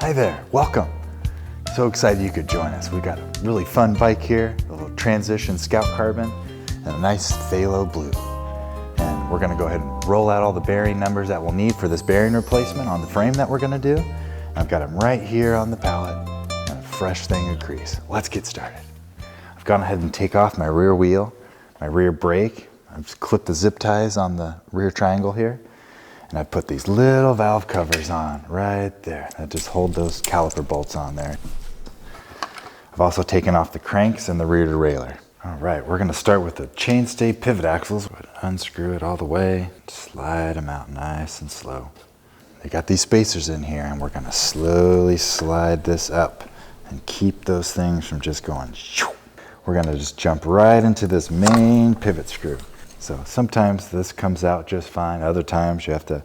Hi there, welcome. So excited you could join us. We got a really fun bike here, a little Transition Scout Carbon, and a nice phthalo blue. And we're gonna go ahead and roll out all the bearing numbers that we'll need for this bearing replacement on the frame that we're gonna do. I've got them right here on the pallet, and a fresh thing of grease. Let's get started. I've gone ahead and take off my rear wheel, my rear brake. I've clipped the zip ties on the rear triangle here. And I put these little valve covers on right there that just hold those caliper bolts on there. I've also taken off the cranks and the rear derailleur. All right, we're gonna start with the chainstay pivot axles. Unscrew it all the way, slide them out nice and slow. They got these spacers in here, and we're gonna slowly slide this up and keep those things from just going shoo. We're gonna just jump right into this main pivot screw. So sometimes this comes out just fine. Other times you have to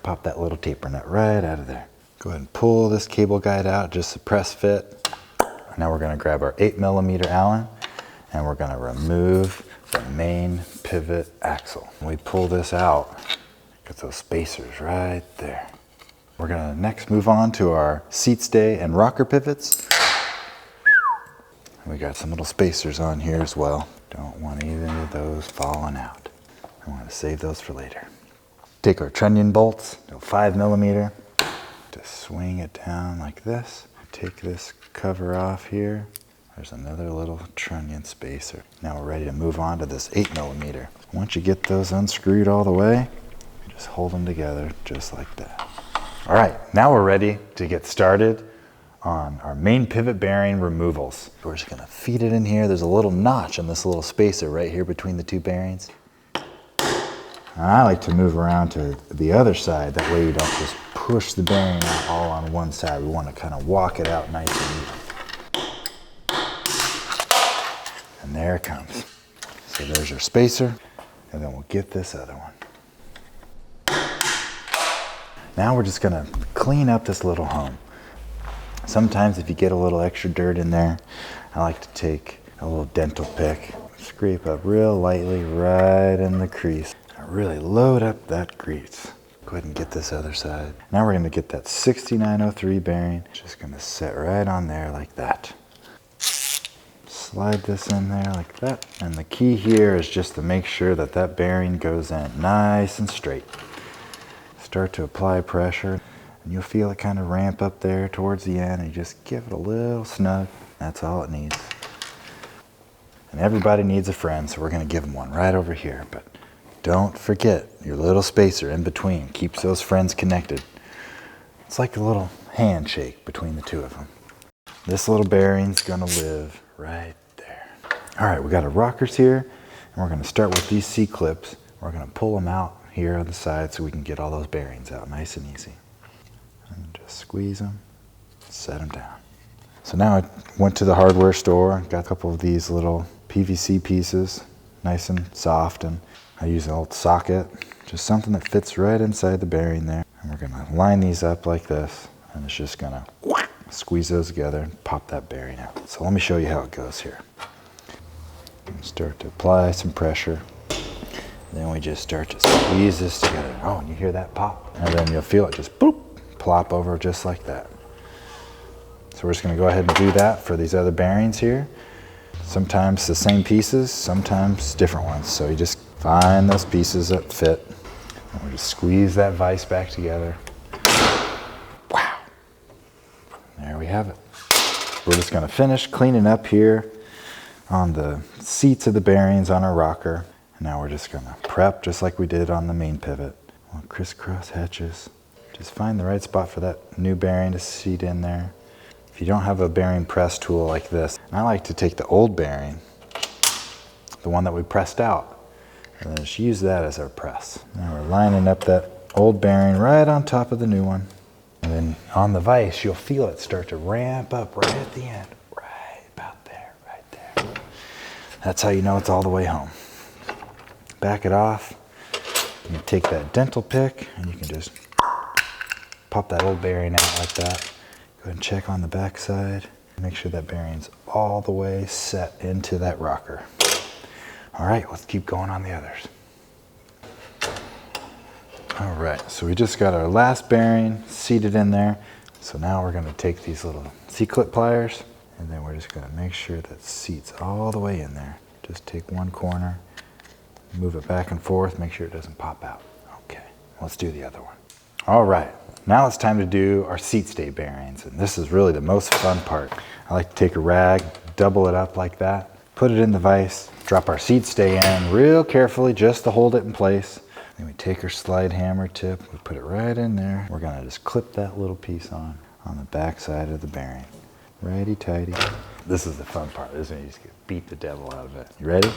pop that little taper nut right out of there. Go ahead and pull this cable guide out, just a press fit. Now we're gonna grab our 8mm Allen and we're gonna remove the main pivot axle. When we pull this out, get those spacers right there. We're gonna next move on to our seat stay and rocker pivots. We got some little spacers on here as well. Don't want either of those falling out. I want to save those for later. Take our trunnion bolts, 5mm, just swing it down like this. Take this cover off here. There's another little trunnion spacer. Now we're ready to move on to this 8mm. Once you get those unscrewed all the way, just hold them together just like that. All right, now we're ready to get started on our main pivot bearing removals. We're just gonna feed it in here. There's a little notch in this little spacer right here between the two bearings. And I like to move around to the other side. That way you don't just push the bearing out all on one side. We wanna kind of walk it out nice and even. And there it comes. So there's your spacer, and then we'll get this other one. Now we're just gonna clean up this little home. Sometimes if you get a little extra dirt in there, I like to take a little dental pick, scrape up real lightly right in the crease. Really load up that grease. Go ahead and get this other side. Now we're gonna get that 6903 bearing. Just gonna set right on there like that. Slide this in there like that. And the key here is just to make sure that that bearing goes in nice and straight. Start to apply pressure. And you'll feel it kind of ramp up there towards the end, and you just give it a little snug. That's all it needs. And everybody needs a friend, so we're gonna give them one right over here. But don't forget your little spacer in between. Keeps those friends connected. It's like a little handshake between the two of them. This little bearing's gonna live right there. All right, we got our rockers here, and we're gonna start with these C-clips. We're gonna pull them out here on the side so we can get all those bearings out nice and easy. And just squeeze them, set them down. So now I went to the hardware store, got a couple of these little PVC pieces, nice and soft, and I use an old socket, just something that fits right inside the bearing there. And we're gonna line these up like this, and it's just gonna squeeze those together and pop that bearing out. So let me show you how it goes here. Start to apply some pressure. Then we just start to squeeze this together. Oh, and you hear that pop? And then you'll feel it just boop, plop over just like that. So we're just gonna go ahead and do that for these other bearings here. Sometimes the same pieces, sometimes different ones. So you just find those pieces that fit. And we just squeeze that vise back together. Wow, there we have it. We're just gonna finish cleaning up here on the seats of the bearings on our rocker. And now we're just gonna prep just like we did on the main pivot. We'll crisscross hatches. Just find the right spot for that new bearing to seat in there. If you don't have a bearing press tool like this, and I like to take the old bearing, the one that we pressed out, and then just use that as our press. Now we're lining up that old bearing right on top of the new one. And then on the vise, you'll feel it start to ramp up right at the end. Right about there, right there. That's how you know it's all the way home. Back it off. You take that dental pick, and you can just pop that old bearing out like that. Go ahead and check on the back side. Make sure that bearing's all the way set into that rocker. All right, let's keep going on the others. All right, so we just got our last bearing seated in there. So now we're gonna take these little C-clip pliers, and then we're just gonna make sure that seats all the way in there. Just take one corner, move it back and forth, make sure it doesn't pop out. Okay, let's do the other one. All right, now it's time to do our Seatstay bearings, and this is really the most fun part. I like to take a rag, double it up like that, put it in the vise, drop our Seatstay in real carefully just to hold it in place. Then we take our slide hammer tip, we put it right in there. We're gonna just clip that little piece on the back side of the bearing. Righty tighty. This is the fun part. This is when you just beat the devil out of it. You ready?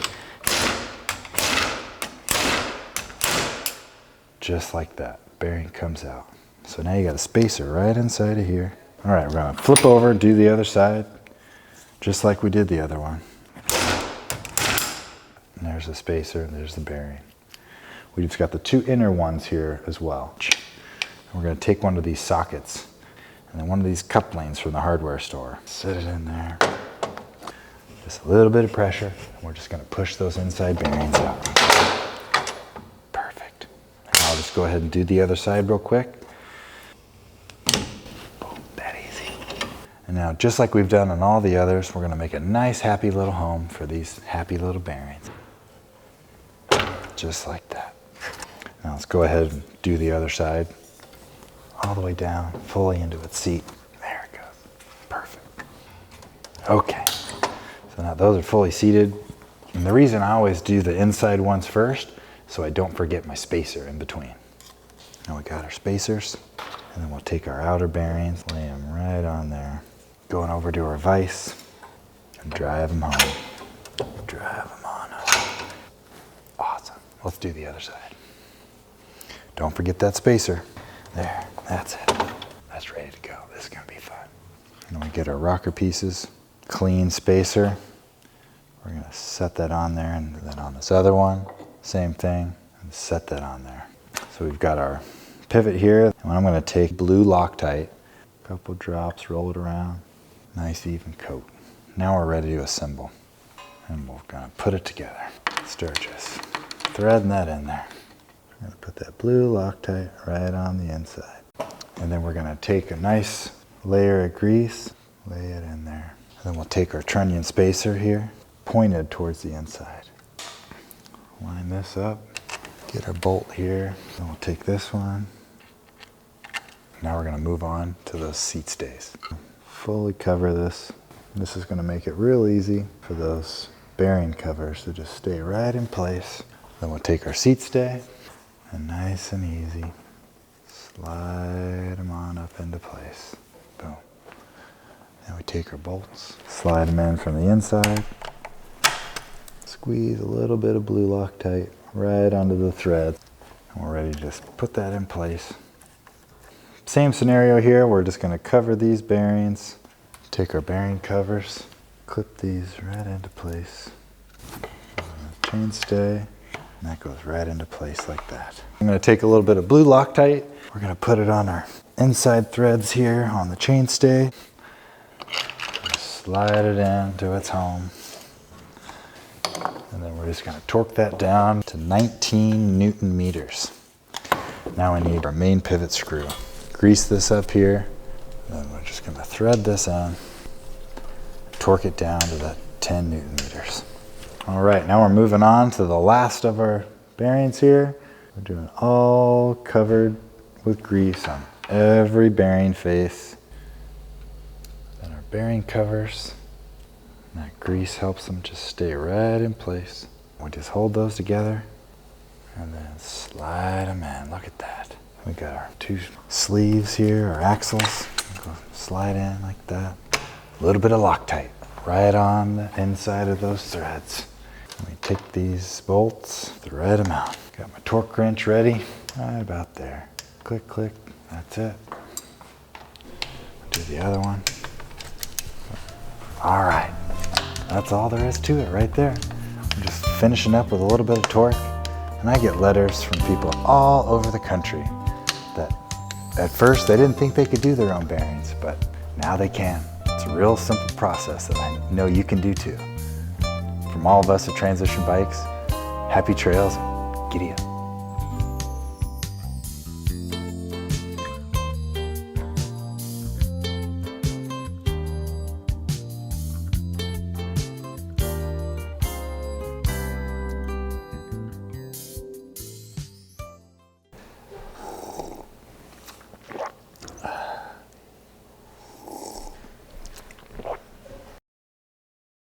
Just like that, bearing comes out. So now you got a spacer right inside of here. All right, we're gonna flip over, do the other side, just like we did the other one. And there's the spacer, and there's the bearing. We just got the two inner ones here as well. And we're gonna take one of these sockets, and then one of these couplings from the hardware store. Set it in there. Just a little bit of pressure, and we're just gonna push those inside bearings out. Perfect. And I'll just go ahead and do the other side real quick. Boom, that easy. And now, just like we've done on all the others, we're gonna make a nice, happy little home for these happy little bearings. Just like that. Now let's go ahead and do the other side. All the way down, fully into its seat. There it goes. Perfect. Okay. So now those are fully seated. And the reason I always do the inside ones first, so I don't forget my spacer in between. Now we got our spacers, and then we'll take our outer bearings, lay them right on there. Going over to our vise, and drive them home. Drive them on home. Awesome. Let's do the other side. Don't forget that spacer. There, that's it. That's ready to go. This is gonna be fun. And we get our rocker pieces, clean spacer. We're gonna set that on there, and then on this other one, same thing, and set that on there. So we've got our pivot here, and I'm gonna take blue LocTite, a couple drops, roll it around, nice even coat. Now we're ready to assemble, and we're gonna put it together. Start just threading that in there. We're gonna put that blue LocTite right on the inside. And then we're gonna take a nice layer of grease, lay it in there. And then we'll take our Trunnion spacer here, pointed towards the inside. Line this up, get our bolt here. Then we'll take this one. Now we're gonna move on to those Seatstays. Fully cover this. This is gonna make it real easy for those bearing covers to just stay right in place. Then we'll take our Seatstay, and nice and easy, slide them on up into place. Boom. Then we take our bolts, slide them in from the inside, squeeze a little bit of blue LocTite right onto the thread, and we're ready to just put that in place. Same scenario here, we're just gonna cover these bearings, take our bearing covers, clip these right into place, chainstay, and that goes right into place like that. I'm gonna take a little bit of blue LocTite, we're gonna put it on our inside threads here on the chainstay, slide it into its home, and then we're just gonna torque that down to 19 Newton meters. Now we need our main pivot screw. Grease this up here, then we're just gonna thread this in, torque it down to that 10 Newton meters. All right, now we're moving on to the last of our bearings here. We're doing all covered with grease on every bearing face. Then our bearing covers, and that grease helps them just stay right in place. We just hold those together and then slide them in. Look at that. We got our two sleeves here, our axles. Go slide in like that. A little bit of LocTite right on the inside of those threads. We take these bolts, thread them out. Got my torque wrench ready, right about there. Click, click, that's it. Do the other one. All right, that's all there is to it right there. I'm just finishing up with a little bit of torque, and I get letters from people all over the country that at first they didn't think they could do their own bearings, but now they can. It's a real simple process that I know you can do too. From all of us at Transition Bikes, happy trails, giddy up.